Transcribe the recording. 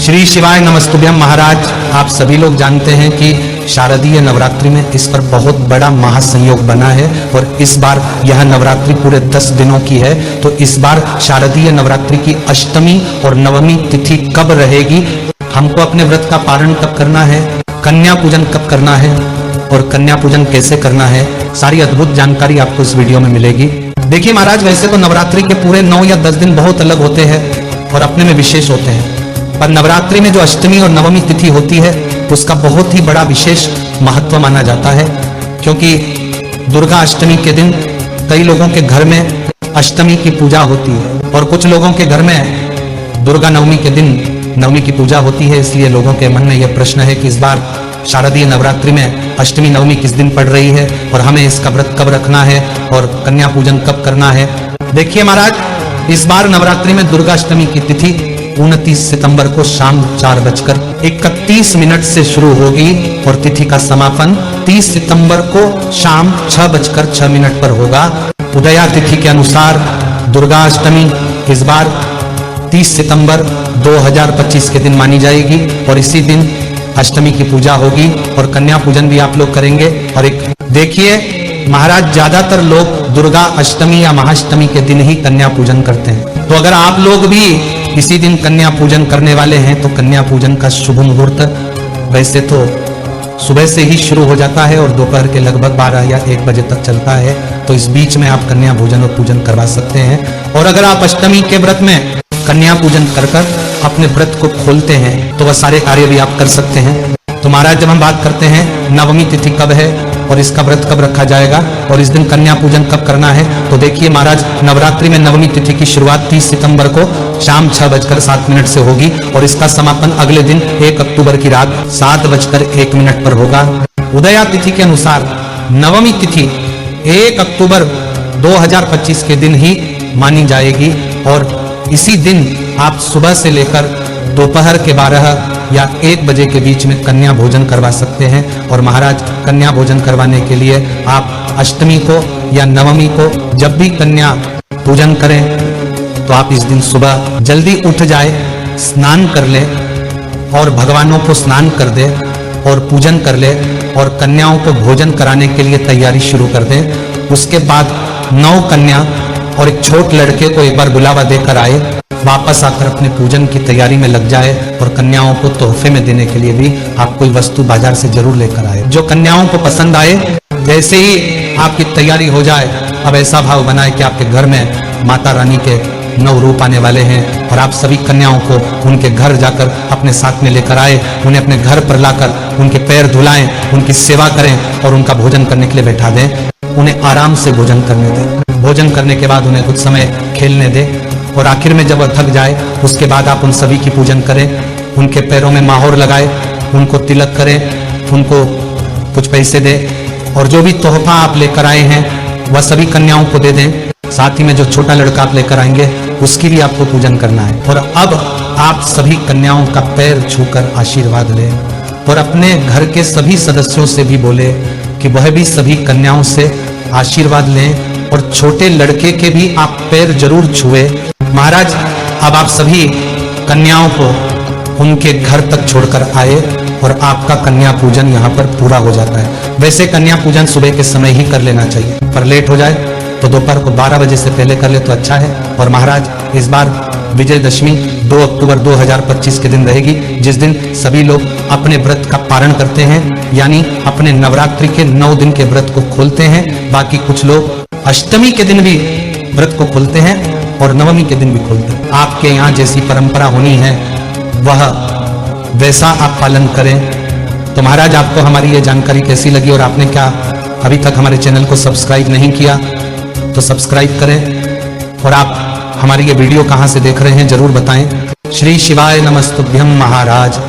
श्री शिवाय नमस्तुभ्यम। महाराज, आप सभी लोग जानते हैं कि शारदीय नवरात्रि में इस पर बहुत बड़ा महासंयोग बना है और इस बार यह नवरात्रि पूरे 10 दिनों की है। तो इस बार शारदीय नवरात्रि की अष्टमी और नवमी तिथि कब रहेगी, हमको अपने व्रत का पारण कब करना है, कन्या पूजन कब करना है और कन्या पूजन कैसे करना है, सारी अद्भुत जानकारी आपको इस वीडियो में मिलेगी। देखिए महाराज, वैसे तो नवरात्रि के पूरे 9 या 10 दिन बहुत अलग होते हैं और अपने में विशेष होते हैं, पर नवरात्रि में जो अष्टमी और नवमी तिथि होती है उसका बहुत ही बड़ा विशेष महत्व माना जाता है, क्योंकि दुर्गा अष्टमी के दिन कई लोगों के घर में अष्टमी की पूजा होती है और कुछ लोगों के घर में दुर्गा नवमी के दिन नवमी की पूजा होती है। इसलिए लोगों के मन में यह प्रश्न है कि इस बार शारदीय नवरात्रि में अष्टमी नवमी किस दिन पड़ रही है और हमें इसका व्रत कब रखना है और कन्या पूजन कब करना है। देखिए महाराज, इस बार नवरात्रि में दुर्गा अष्टमी की तिथि 29 सितंबर को शाम 4:31 से शुरू होगी और तिथि का समापन 30 सितंबर को शाम 6:06 पर होगा। उदया तिथि के अनुसार दुर्गा अष्टमी इस बार 30 सितंबर 2025 के दिन मानी जाएगी और इसी दिन अष्टमी की पूजा होगी और कन्या पूजन भी आप लोग करेंगे। और एक देखिए महाराज, ज्यादातर लोग दुर्गा अष्टमी या महाअष्टमी के दिन ही कन्या पूजन करते हैं, तो अगर आप लोग भी इसी दिन कन्या पूजन करने वाले हैं तो कन्या पूजन का शुभ मुहूर्त वैसे तो सुबह से ही शुरू हो जाता है और दोपहर के लगभग 12 या 1 बजे तक चलता है, तो इस बीच में आप कन्या भोजन और पूजन करवा सकते हैं। और अगर आप अष्टमी के व्रत में कन्या पूजन कर अपने व्रत को खोलते हैं तो वह सारे कार्य भी आप कर सकते हैं। तो महाराज, जब हम बात करते हैं नवमी तिथि कब है और इसका व्रत कब रखा जाएगा और इस दिन कन्या पूजन कब करना है, तो देखिए महाराज, नवरात्रि में नवमी तिथि की शुरुआत 30 सितंबर को शाम 6:07 से होगी और इसका समापन अगले दिन 1 अक्टूबर की रात 7:01 पर होगा। उदया तिथि के अनुसार नवमी तिथि 1 अक्टूबर 2025 के दिन ही मानी जाएगी और इसी दिन आप सुबह से लेकर दोपहर के 12 या 1 बजे के बीच में कन्या भोजन करवा सकते हैं। और महाराज, कन्या भोजन करवाने के लिए आप अष्टमी को या नवमी को जब भी कन्या पूजन करें तो आप इस दिन सुबह जल्दी उठ जाए, स्नान कर ले और भगवानों को स्नान कर दे और पूजन कर ले और कन्याओं को भोजन कराने के लिए तैयारी शुरू कर दें। उसके बाद 9 कन्या और एक छोट लड़के को एक बार बुलावा देकर आए, वापस आकर अपने पूजन की तैयारी में लग जाए और कन्याओं को तोहफे में देने के लिए भी आप कोई वस्तु बाजार से जरूर लेकर आए। जो कन्याओं को पसंद आए, जैसे ही आपकी तैयारी हो जाए, अब ऐसा भाव बनाए कि आपके घर में माता रानी के 9 रूप आने वाले हैं और आप सभी कन्याओं को उनके घर जाकर अपने साथ में लेकर आए, उन्हें अपने घर पर लाकर उनके पैर धुलाएं, उनकी सेवा करें और उनका भोजन करने के लिए बैठा दें। उन्हें आराम से भोजन करने दें। भोजन करने के बाद उन्हें कुछ समय खेलने दें और आखिर में जब वह थक जाए उसके बाद आप उन सभी की पूजन करें, उनके पैरों में माहौर लगाए, उनको तिलक करें, उनको कुछ पैसे दें और जो भी तोहफा आप लेकर आए हैं वह सभी कन्याओं को दे दें। साथ ही में जो छोटा लड़का आप लेकर आएंगे उसकी भी आपको पूजन करना है। और अब आप सभी कन्याओं का पैर छूकर आशीर्वाद लें और अपने घर के सभी सदस्यों से भी बोले कि वह भी सभी कन्याओं से आशीर्वाद लें और छोटे लड़के के भी आप पैर जरूर छुए। महाराज, अब आप सभी कन्याओं को उनके घर तक छोड़कर आए और आपका कन्या पूजन यहाँ पर पूरा हो जाता है। वैसे कन्या पूजन सुबह के समय ही कर लेना चाहिए, पर लेट हो जाए तो दोपहर को 12 बजे से पहले कर ले तो अच्छा है। और महाराज, इस बार विजयदशमी 2 अक्टूबर 2025 के दिन रहेगी, जिस दिन सभी लोग अपने व्रत का पारण करते हैं, यानी अपने नवरात्रि के 9 दिन के व्रत को खोलते हैं। बाकी कुछ लोग अष्टमी के दिन भी व्रत को खोलते हैं और नवमी के दिन भी खोलते हैं। आपके यहाँ जैसी परंपरा होनी है वह वैसा आप पालन करें। तो महाराज, आपको हमारी ये जानकारी कैसी लगी और आपने क्या अभी तक हमारे चैनल को सब्सक्राइब नहीं किया तो सब्सक्राइब करें और आप हमारी ये वीडियो कहां से देख रहे हैं जरूर बताएं। श्री शिवाय नमस्तुभ्यम महाराज।